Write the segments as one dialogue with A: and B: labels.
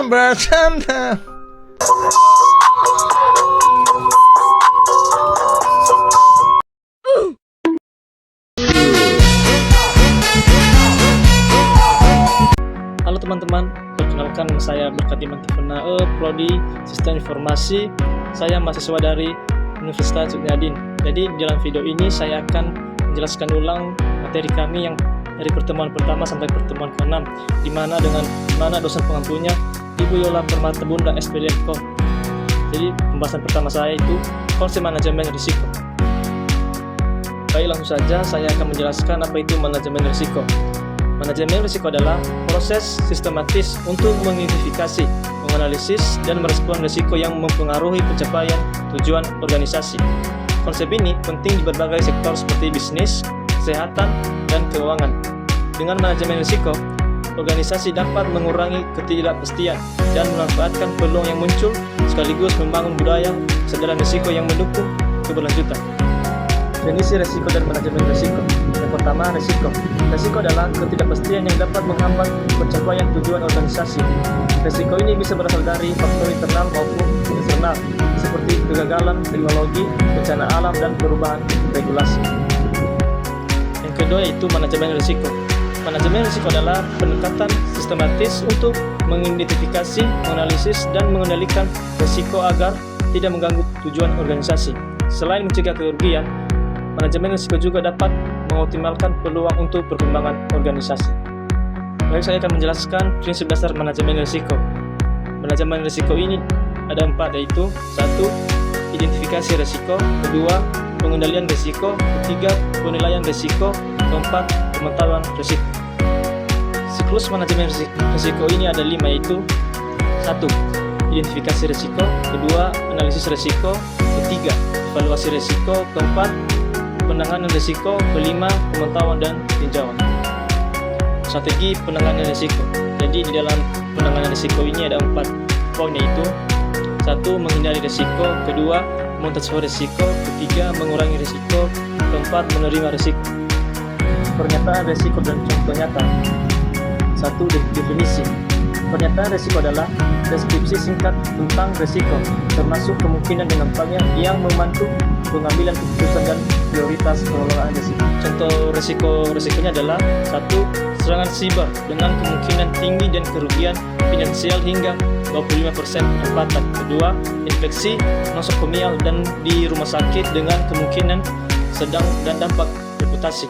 A: bercanda.
B: Halo teman-teman, perkenalkan saya Berkati Mantifunae, Prodi Sistem Informasi. Saya mahasiswa dari Universitas Suknyadin. Jadi di dalam video ini saya akan menjelaskan ulang materi kami yang dari pertemuan pertama sampai pertemuan ke-6, di mana dosen pengampunya Ibu Yola Permata Bunda SPD.com. Jadi pembahasan pertama saya itu konsep manajemen risiko. Baik, langsung saja saya akan menjelaskan apa itu manajemen risiko. Manajemen risiko adalah proses sistematis untuk mengidentifikasi, menganalisis, dan merespon risiko yang mempengaruhi pencapaian tujuan organisasi. Konsep ini penting di berbagai sektor seperti bisnis, kesehatan, dan keuangan. Dengan manajemen risiko, organisasi dapat mengurangi ketidakpastian dan memanfaatkan peluang yang muncul, sekaligus membangun budaya kesadaran risiko yang mendukung keberlanjutan. Definisi risiko dan manajemen risiko. Yang pertama, risiko. Risiko adalah ketidakpastian yang dapat menghambat pencapaian tujuan organisasi. Risiko ini bisa berasal dari faktor internal maupun eksternal, seperti kegagalan teknologi, bencana alam, dan perubahan regulasi. Yang kedua yaitu manajemen risiko. Manajemen risiko adalah pendekatan sistematis untuk mengidentifikasi, menganalisis, dan mengendalikan risiko agar tidak mengganggu tujuan organisasi. Selain mencegah kerugian, manajemen risiko juga dapat mengoptimalkan peluang untuk perkembangan organisasi. Baik, saya akan menjelaskan prinsip dasar manajemen risiko. Manajemen risiko ini ada 4, yaitu 1. Identifikasi risiko, 2. Pengendalian risiko, 3. Penilaian risiko, 4. Pengetahuan risiko. Siklus manajemen risiko ini ada 5, yaitu 1. Identifikasi risiko, 2. Analisis risiko, 3. Evaluasi risiko, 4. Penanganan risiko, 5. Pemantauan dan tinjauan. Strategi penanganan risiko. Jadi di dalam penanganan risiko ini ada 4 poin, yaitu 1. Menghindari risiko, 2. Mengantisipasi risiko, 3. Mengurangi risiko, 4. Menerima risiko. Pernyataan risiko dan contoh nyata. 1. Definisi. Pernyataan risiko adalah deskripsi singkat tentang risiko, termasuk kemungkinan dan dampaknya yang membantu pengambilan keputusan dan prioritas pengelolaan risiko. Contoh risikonya adalah 1. Serangan siber dengan kemungkinan tinggi dan kerugian finansial hingga 25% penempatan. 2. Infeksi nosokomial dan di rumah sakit dengan kemungkinan sedang dan dampak reputasi.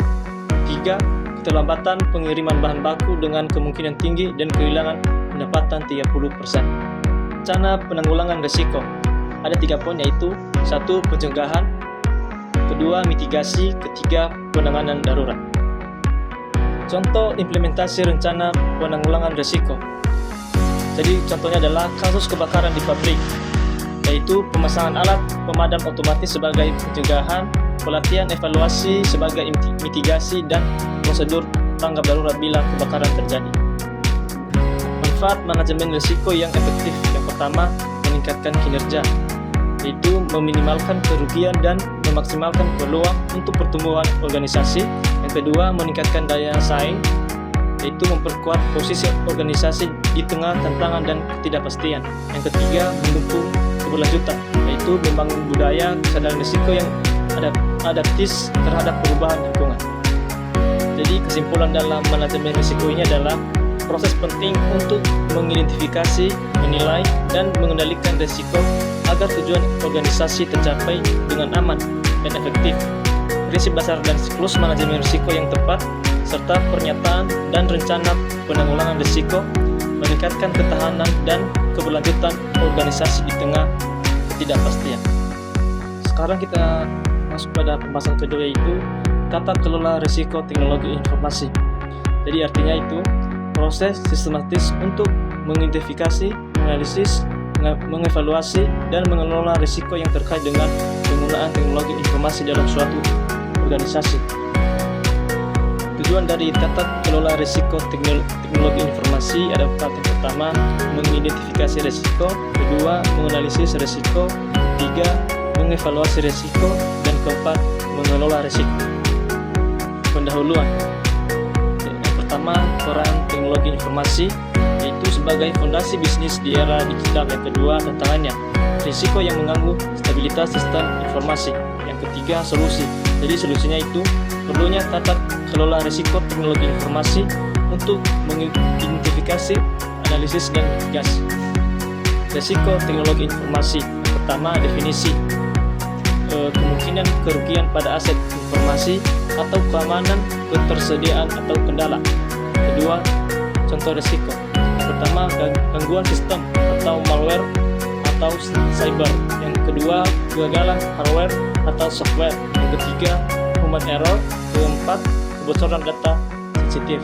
B: 3. Keterlambatan pengiriman bahan baku dengan kemungkinan tinggi dan kehilangan pendapatan 30%. Rencana penanggulangan risiko. Ada 3 poin, yaitu 1. Pencegahan, 2. Mitigasi, 3. Penanganan darurat. Contoh implementasi rencana penanggulangan risiko. Jadi contohnya adalah kasus kebakaran di pabrik, yaitu pemasangan alat pemadam otomatis sebagai pencegahan, pelatihan evaluasi sebagai mitigasi, dan prosedur tanggap darurat bila kebakaran terjadi. Manfaat manajemen risiko yang efektif. Yang pertama, meningkatkan kinerja, yaitu meminimalkan kerugian dan memaksimalkan peluang untuk pertumbuhan organisasi. Yang kedua, meningkatkan daya saing, yaitu memperkuat posisi organisasi di tengah tantangan dan ketidakpastian. Yang ketiga, mendukung keberlanjutan, yaitu membangun budaya kesadaran risiko yang adaptif terhadap perubahan lingkungan. Jadi kesimpulan dalam manajemen risiko ini adalah proses penting untuk mengidentifikasi, menilai, dan mengendalikan risiko agar tujuan organisasi tercapai dengan aman dan efektif. Prinsip dasar dan siklus manajemen risiko yang tepat, serta pernyataan dan rencana penanggulangan risiko, meningkatkan ketahanan dan keberlanjutan organisasi di tengah ketidakpastian. Sekarang kita masuk pada pembahasan kedua, yaitu tata kelola risiko teknologi informasi. Jadi artinya itu proses sistematis untuk mengidentifikasi, menganalisis, mengevaluasi, dan mengelola risiko yang terkait dengan penggunaan teknologi informasi dalam suatu organisasi. Tujuan dari tata kelola risiko teknologi informasi ada 4. Yang pertama, mengidentifikasi risiko, 2. Menganalisis risiko, 3. Mengevaluasi risiko, dan 4. Mengelola risiko. Pendahuluan. Yang pertama, peran teknologi informasi, yaitu yaitu sebagai fondasi bisnis di era digital. Yang kedua, tantangannya, risiko yang mengganggu stabilitas sistem informasi. Yang ketiga, solusi. Jadi solusinya itu perlunya tata kelola risiko teknologi informasi untuk mengidentifikasi, analisis, dan mitigasi. Risiko teknologi informasi. Yang pertama, definisi. Kemungkinan kerugian pada aset informasi atau keamanan, ketersediaan atau kendala. Kedua, contoh risiko. Pertama, gangguan sistem atau malware atau cyber. Yang kedua, kegagalan hardware atau software. Yang ketiga, human error. Keempat, kebocoran data sensitif.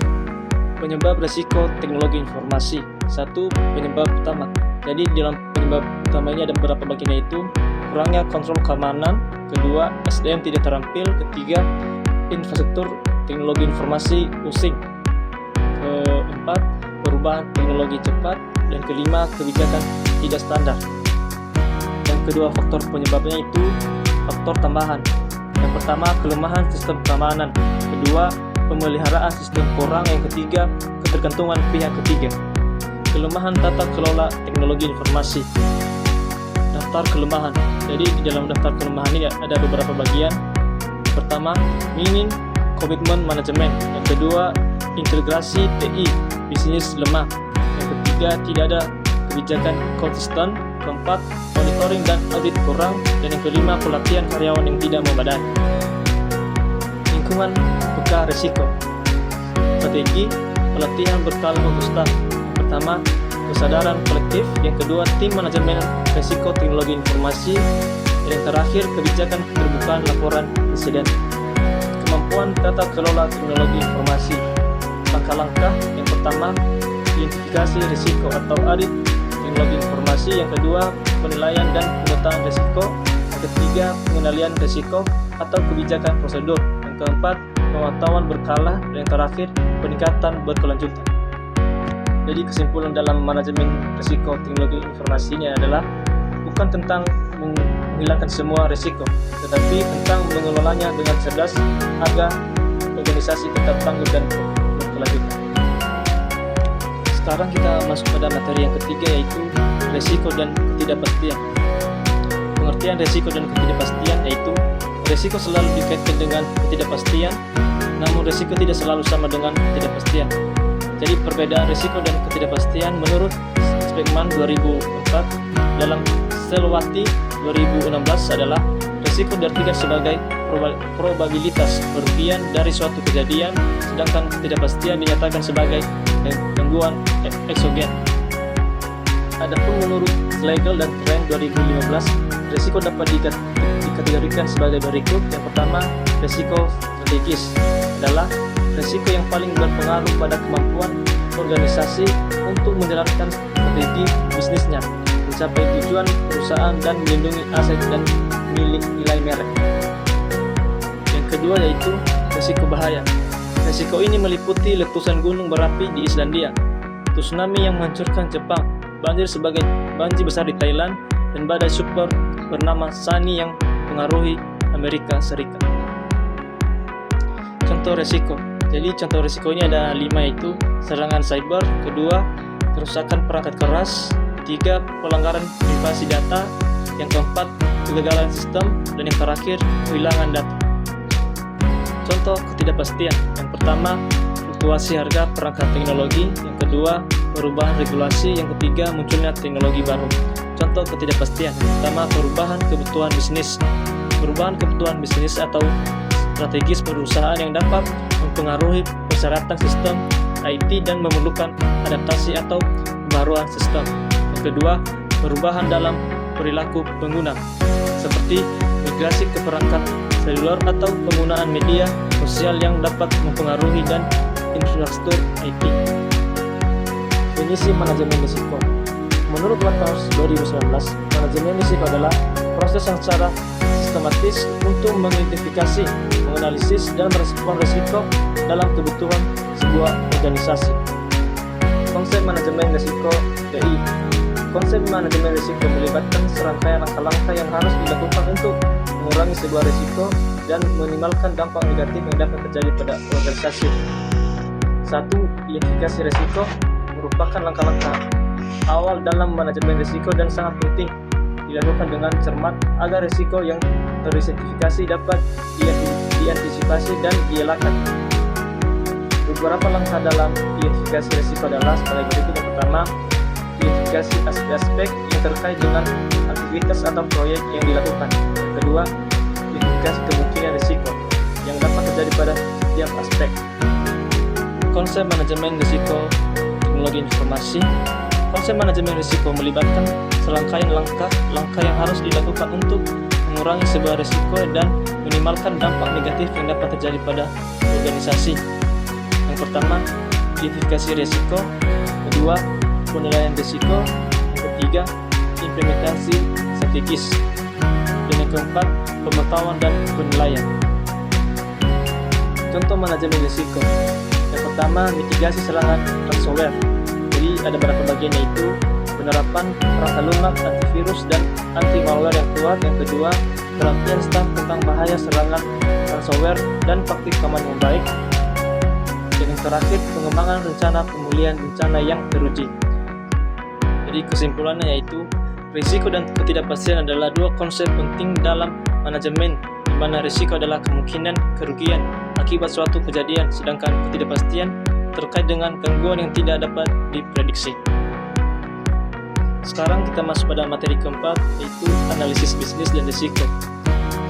B: Penyebab risiko teknologi informasi. Satu, penyebab utama. Jadi dalam penyebab utama ini ada beberapa bagian, yaitu kurangnya kontrol keamanan. Kedua, SDM tidak terampil. Ketiga, infrastruktur teknologi informasi using. Keempat, perubahan teknologi cepat. Dan kelima, kebijakan tidak standar. Yang kedua, faktor penyebabnya itu faktor tambahan. Yang pertama, kelemahan sistem keamanan. Kedua, pemeliharaan sistem kurang. Yang ketiga, ketergantungan pihak ketiga. Kelemahan tata kelola teknologi informasi. Daftar kelemahan. Jadi di dalam daftar kelemahan ini ada beberapa bagian. Pertama, minim komitmen manajemen. Yang kedua, integrasi TI bisnis lemah. Yang ketiga, tidak ada kebijakan konsisten. Keempat, monitoring dan audit kurang. Dan yang kelima, pelatihan karyawan yang tidak memadai. Lingkungan peka risiko. Strategi pelatihan berkala untuk staf. Pertama, kesadaran kolektif. Yang kedua, tim manajemen risiko teknologi informasi. Dan yang terakhir, kebijakan keterbukaan laporan insiden. Kemampuan tata kelola teknologi informasi. Langkah-langkah. Yang pertama, identifikasi risiko atau audit teknologi informasi. Yang kedua, penilaian dan pemetaan risiko. Yang ketiga, pengendalian risiko atau kebijakan prosedur. Yang keempat, pemantauan berkala. Dan yang terakhir, peningkatan berkelanjutan. Jadi kesimpulan dalam manajemen risiko teknologi informasi ini adalah bukan tentang menghilangkan semua risiko, tetapi tentang mengelolanya dengan cerdas agar organisasi tetap tangguh dan berkelanjutan. Sekarang kita masuk pada materi yang ketiga, yaitu risiko dan ketidakpastian. Pengertian risiko dan ketidakpastian yaitu risiko selalu dikaitkan dengan ketidakpastian, namun risiko tidak selalu sama dengan ketidakpastian. Jadi perbedaan risiko dan ketidakpastian menurut Speckman 2004 dalam Selwati 2016 adalah risiko diartikan sebagai probabilitas kerugian dari suatu kejadian, sedangkan ketidakpastian dinyatakan sebagai gangguan eksogen. Adapun menurut Schlegel dan Trent 2015, risiko dapat dikategorikan sebagai berikut. Yang pertama, risiko strategis adalah risiko yang paling berpengaruh pada kemampuan organisasi untuk menjalankan strategi bisnisnya, mencapai tujuan perusahaan, dan melindungi aset dan milik nilai merek. Yang kedua yaitu risiko bahaya. Risiko ini meliputi letusan gunung berapi di Islandia, tsunami yang menghancurkan Jepang, banjir besar di Thailand, dan badai super bernama Sani yang mengaruhi Amerika Serikat. Contoh risiko. Jadi contoh risiko ini ada 5, yaitu serangan cyber. Kedua, kerusakan perangkat keras. Ketiga, pelanggaran privasi data. Yang keempat, kegagalan sistem. Dan yang terakhir, kehilangan data. Contoh ketidakpastian. Yang pertama, fluktuasi harga perangkat teknologi. Yang kedua, perubahan regulasi. Yang ketiga, munculnya teknologi baru. Contoh ketidakpastian. Pertama, perubahan kebutuhan bisnis. Perubahan kebutuhan bisnis atau strategis perusahaan yang dapat mempengaruhi persyaratan sistem IT dan memerlukan adaptasi atau pembaruan sistem. Yang kedua, perubahan dalam perilaku pengguna, seperti migrasi ke perangkat seluler atau penggunaan media sosial yang dapat mempengaruhi dan infrastruktur IT. Definisi manajemen risiko. Menurut Whitehouse 2019, manajemen risiko adalah proses yang secara sistematis untuk mengidentifikasi, menganalisis, dan merespon risiko dalam kebutuhan sebuah organisasi. Konsep manajemen risiko TI. Konsep manajemen risiko melibatkan serangkaian langkah-langkah yang harus dilakukan untuk mengurangi sebuah risiko dan meminimalkan dampak negatif yang dapat terjadi pada organisasi. 1. Identifikasi risiko merupakan langkah-langkah awal dalam manajemen risiko dan sangat penting dilakukan dengan cermat agar risiko yang teridentifikasi dapat diantisipasi dan dielakkan. Beberapa langkah dalam identifikasi risiko adalah sebagai berikut. Yang pertama, identifikasi aspek-aspek yang terkait dengan aktivitas atau proyek yang dilakukan. Yang kedua, identifikasi kemungkinan risiko yang dapat terjadi pada setiap aspek. Konsep manajemen risiko teknologi informasi. Konsep manajemen risiko melibatkan serangkaian langkah yang harus dilakukan untuk mengurangi sebuah risiko dan minimalkan dampak negatif yang dapat terjadi pada organisasi. Yang pertama, identifikasi risiko. Kedua, penilaian risiko. Yang ketiga, implementasi strategis. Dan yang keempat, pengetahuan dan penilaian. Contoh manajemen risiko. Yang pertama, mitigasi serangan ransomware. Jadi ada beberapa bagian, yaitu penerapan perangkat lunak, antivirus, dan anti malware yang kuat. Yang kedua, pelatihan staf tentang bahaya serangan ransomware dan praktik keamanan yang baik. Dan yang terakhir, pengembangan rencana pemulihan bencana yang teruji. Jadi kesimpulannya yaitu risiko dan ketidakpastian adalah dua konsep penting dalam manajemen, di mana risiko adalah kemungkinan kerugian akibat suatu kejadian, sedangkan ketidakpastian terkait dengan gangguan yang tidak dapat diprediksi. Sekarang kita masuk pada materi keempat, yaitu analisis bisnis dan risiko.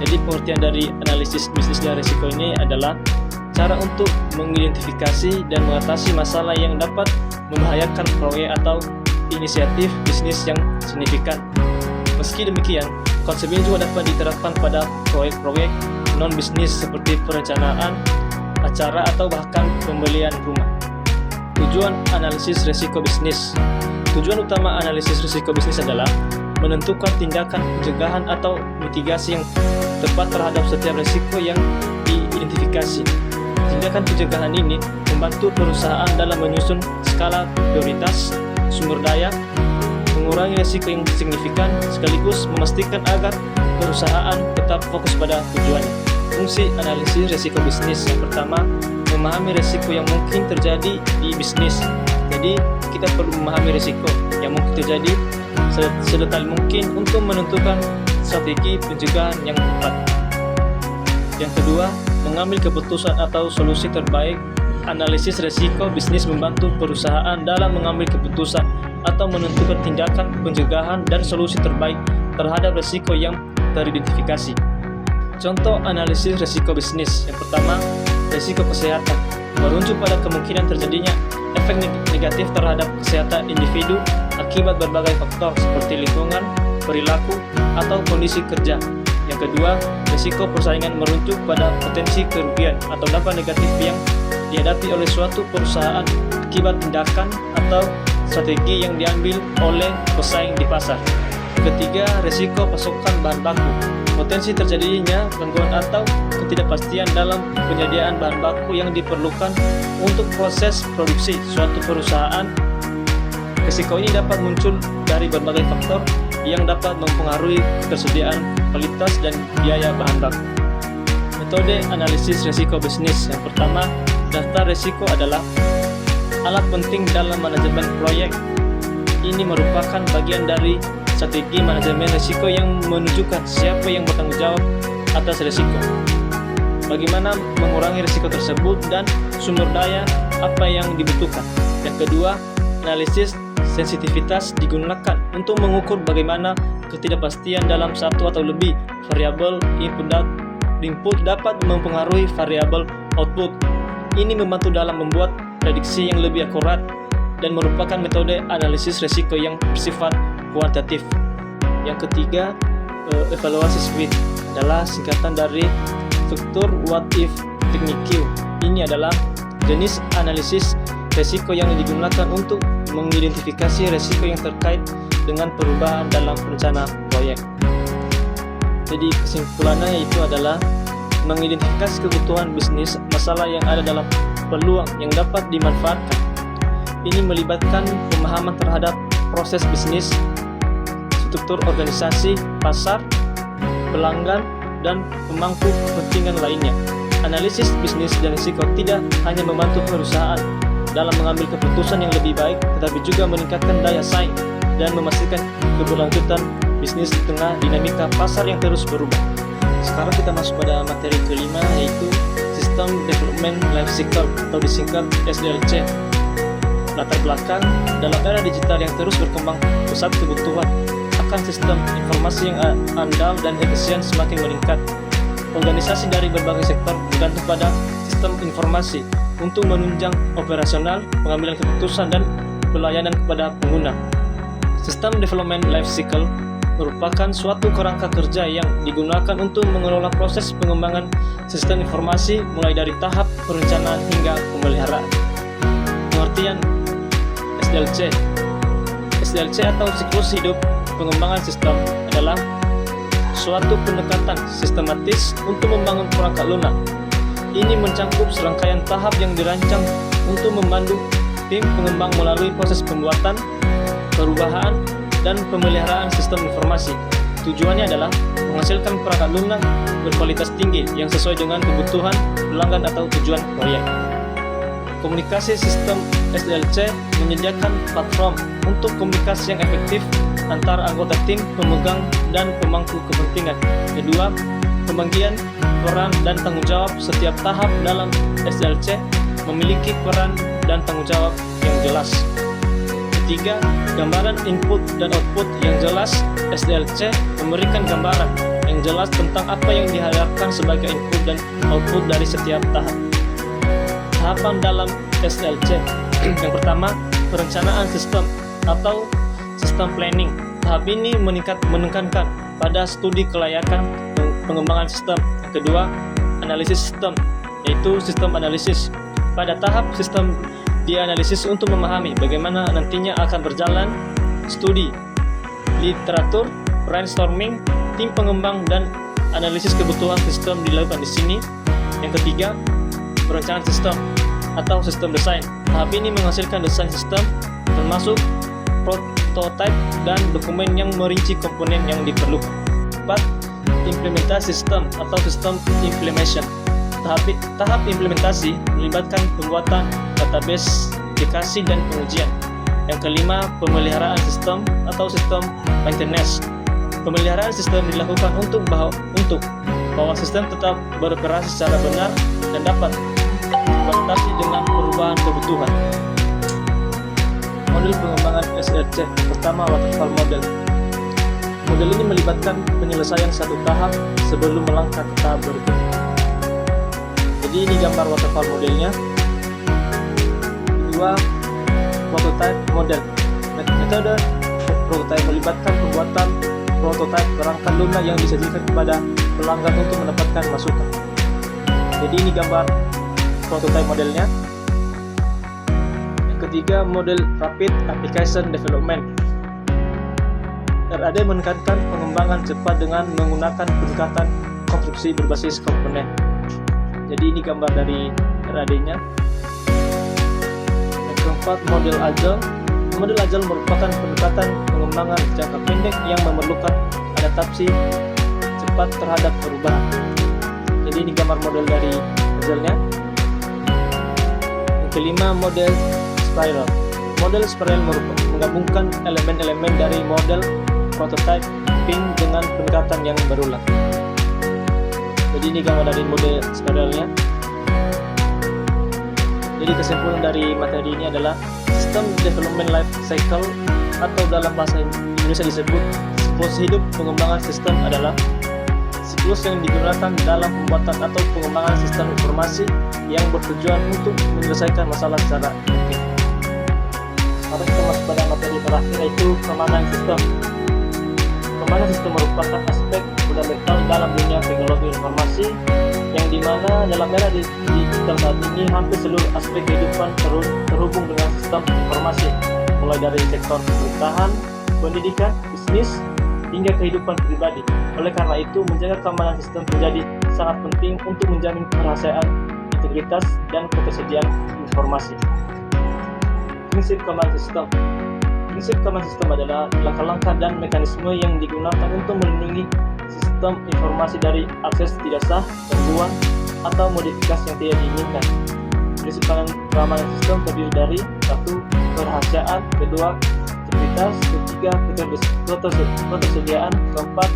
B: Jadi pengertian dari analisis bisnis dan risiko ini adalah cara untuk mengidentifikasi dan mengatasi masalah yang dapat membahayakan proyek atau inisiatif bisnis yang signifikan. Meski demikian, konsep ini juga dapat diterapkan pada proyek-proyek non-bisnis seperti perencanaan, acara, atau bahkan pembelian rumah. Tujuan analisis risiko bisnis. Tujuan utama analisis risiko bisnis adalah menentukan tindakan pencegahan atau mitigasi yang tepat terhadap setiap risiko yang diidentifikasi. Tindakan pencegahan ini membantu perusahaan dalam menyusun skala prioritas sumber daya, mengurangi risiko yang signifikan, sekaligus memastikan agar perusahaan tetap fokus pada tujuannya. Fungsi analisis risiko bisnis. Yang pertama, memahami risiko yang mungkin terjadi di bisnis. Jadi, kita perlu memahami risiko yang mungkin terjadi sedetail mungkin untuk menentukan strategi pencegahan yang tepat. Yang kedua, mengambil keputusan atau solusi terbaik. Analisis risiko bisnis membantu perusahaan dalam mengambil keputusan atau menentukan tindakan pencegahan dan solusi terbaik terhadap risiko yang teridentifikasi. Contoh analisis risiko bisnis. Yang pertama, risiko kesehatan, merujuk pada kemungkinan terjadinya efek negatif terhadap kesehatan individu akibat berbagai faktor seperti lingkungan, perilaku, atau kondisi kerja. Yang kedua, risiko persaingan merujuk pada potensi kerugian atau dampak negatif yang dihadapi oleh suatu perusahaan akibat tindakan atau strategi yang diambil oleh pesaing di pasar. Ketiga, risiko pasokan bahan baku, potensi terjadinya gangguan atau ketidakpastian dalam penyediaan bahan baku yang diperlukan untuk proses produksi suatu perusahaan. Risiko ini dapat muncul dari berbagai faktor yang dapat mempengaruhi ketersediaan, kualitas, dan biaya bahan baku. Metode analisis risiko bisnis. Yang pertama, daftar risiko adalah alat penting dalam manajemen proyek. Ini merupakan bagian dari strategi manajemen risiko yang menunjukkan siapa yang bertanggung jawab atas risiko, bagaimana mengurangi risiko tersebut, dan sumber daya apa yang dibutuhkan. Yang kedua, analisis sensitivitas digunakan untuk mengukur bagaimana ketidakpastian dalam satu atau lebih variabel input dapat mempengaruhi variabel output. Ini membantu dalam membuat prediksi yang lebih akurat dan merupakan metode analisis risiko yang bersifat kuantitatif. Yang ketiga, evaluasi SWOT adalah singkatan dari struktur What If Technique. Ini adalah jenis analisis risiko yang digunakan untuk mengidentifikasi risiko yang terkait dengan perubahan dalam rencana proyek. Jadi kesimpulannya itu adalah mengidentifikasi kebutuhan bisnis, masalah yang ada dalam peluang yang dapat dimanfaatkan. Ini melibatkan pemahaman terhadap proses bisnis, struktur organisasi, pasar, pelanggan, dan pemangku kepentingan lainnya. Analisis bisnis dan risiko tidak hanya membantu perusahaan dalam mengambil keputusan yang lebih baik, tetapi juga meningkatkan daya saing dan memastikan keberlanjutan bisnis di tengah dinamika pasar yang terus berubah. Sekarang kita masuk pada materi kelima, yaitu System Development Life Cycle atau disingkat SDLC. Latar belakang dalam era digital yang terus berkembang, pusat kebutuhan akan sistem informasi yang andal dan efisien semakin meningkat. Organisasi dari berbagai sektor bergantung pada sistem informasi untuk menunjang operasional, pengambilan keputusan, dan pelayanan kepada pengguna. System Development Life Cycle merupakan suatu kerangka kerja yang digunakan untuk mengelola proses pengembangan sistem informasi mulai dari tahap perencanaan hingga pemeliharaan. Pengertian SDLC atau siklus hidup pengembangan sistem adalah suatu pendekatan sistematis untuk membangun perangkat lunak. Ini mencakup serangkaian tahap yang dirancang untuk memandu tim pengembang melalui proses pembuatan, perubahan, dan pemeliharaan sistem informasi. Tujuannya adalah menghasilkan perangkat lunak berkualitas tinggi yang sesuai dengan kebutuhan pelanggan atau tujuan proyek. Komunikasi sistem SDLC menyediakan platform untuk komunikasi yang efektif antara anggota tim, pemegang, dan pemangku kepentingan. Kedua, pembagian peran dan tanggung jawab. Setiap tahap dalam SDLC memiliki peran dan tanggung jawab yang jelas. Ketiga, gambaran input dan output yang jelas. SDLC memberikan gambaran yang jelas tentang apa yang diharapkan sebagai input dan output dari setiap tahap. Tahapan dalam SDLC. Yang pertama, perencanaan sistem atau sistem planning. Tahap ini menekankan pada studi kelayakan pengembangan sistem. Yang kedua, analisis sistem, yaitu sistem analisis. Pada tahap sistem dianalisis untuk memahami bagaimana nantinya akan berjalan. Studi literatur, brainstorming, tim pengembang, dan analisis kebutuhan sistem dilakukan di sini. Yang ketiga, perencanaan sistem atau sistem desain. Tahap ini menghasilkan desain sistem termasuk prototipe dan dokumen yang merinci komponen yang diperlukan. 4. Implementasi sistem atau sistem implementation. Tahap implementasi melibatkan pembuatan database, aplikasi, dan pengujian. Yang kelima, pemeliharaan sistem atau sistem maintenance. Pemeliharaan sistem dilakukan untuk bahwa sistem tetap beroperasi secara benar dan dapat beradaptasi dengan perubahan kebutuhan. Model pengembangan SDLC. Pertama, waterfall model. Model ini melibatkan penyelesaian satu tahap sebelum melangkah ke tahap berikutnya. Jadi ini gambar waterfall modelnya. Kedua, prototype model. Metode prototype melibatkan pembuatan prototype perangkat lunak yang disajikan kepada pelanggan untuk mendapatkan masukan. Jadi ini gambar prototype modelnya. Yang ketiga, model Rapid Application Development. RAD menekankan pengembangan cepat dengan menggunakan pendekatan konstruksi berbasis komponen. Jadi ini gambar dari RAD-nya. Yang keempat, model Agile. Model Agile merupakan pendekatan pengembangan jangka pendek yang memerlukan adaptasi cepat terhadap perubahan. Jadi ini gambar model dari Agile-nya. Yang kelima, model Spiral. Model Spiral menggabungkan elemen-elemen dari model prototype dengan pendekatan yang berulang. Jadi ini gambar dari model spiralnya. Jadi kesimpulan dari materi ini adalah System Development Life Cycle atau dalam bahasa Indonesia disebut siklus hidup pengembangan sistem adalah siklus yang digunakan dalam pembuatan atau pengembangan sistem informasi yang bertujuan untuk menyelesaikan masalah secara efektif. Mari kita masuk pada materi terakhir, yaitu keamanan sistem. Keamanan sistem merupakan aspek fundamental dalam dunia teknologi informasi yang dimana dalam era digital saat ini hampir seluruh aspek kehidupan terhubung dengan sistem informasi, mulai dari sektor pemerintahan, pendidikan, bisnis, hingga kehidupan pribadi. Oleh karena itu, menjaga keamanan sistem menjadi sangat penting untuk menjamin kerahasiaan, integritas, dan ketersediaan informasi. Prinsip keamanan sistem. Prinsip keamanan sistem adalah langkah-langkah dan mekanisme yang digunakan untuk melindungi sistem informasi dari akses tidak sah, gangguan, atau modifikasi yang tidak diinginkan. Prinsip keamanan sistem terdiri dari 1. Kerahasiaan, 2. Integritas, 3. Ketersediaan, 4.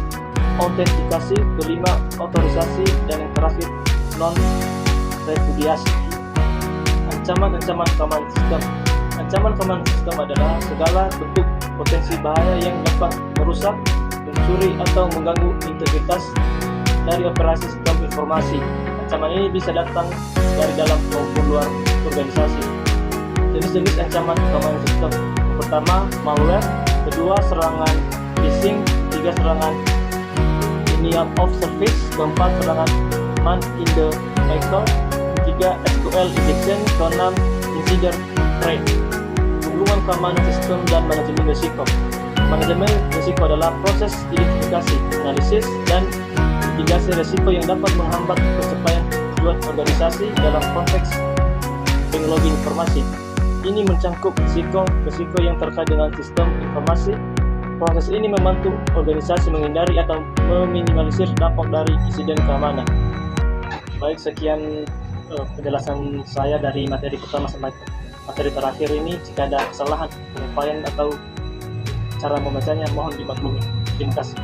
B: Autentikasi, 5. Otorisasi, dan yang terakhir non-repudiasi. Ancaman-ancaman keamanan sistem. Ancaman keamanan sistem adalah segala bentuk potensi bahaya yang dapat merusak, mencuri, atau mengganggu integritas dari operasi sistem informasi. Ancaman ini bisa datang dari dalam maupun luar organisasi. Jenis-jenis ancaman keamanan sistem. Pertama, malware. Kedua, serangan phishing. 3, serangan denial of service. 4, serangan man in the middle. 3, SQL injection. 6, insider threat. Hubungan keamanan sistem dan manajemen risiko. Manajemen risiko adalah proses identifikasi, analisis, dan mitigasi risiko yang dapat menghambat pencapaian tujuan organisasi dalam konteks teknologi informasi. Ini mencangkup risiko yang terkait dengan sistem informasi. Proses ini membantu organisasi menghindari atau meminimalisir dampak dari insiden keamanan. Baik, sekian penjelasan saya dari materi pertama sampai materi terakhir ini. Jika ada kesalahan, penyampaian atau cara membacanya mohon dimaklumi. Terima kasih.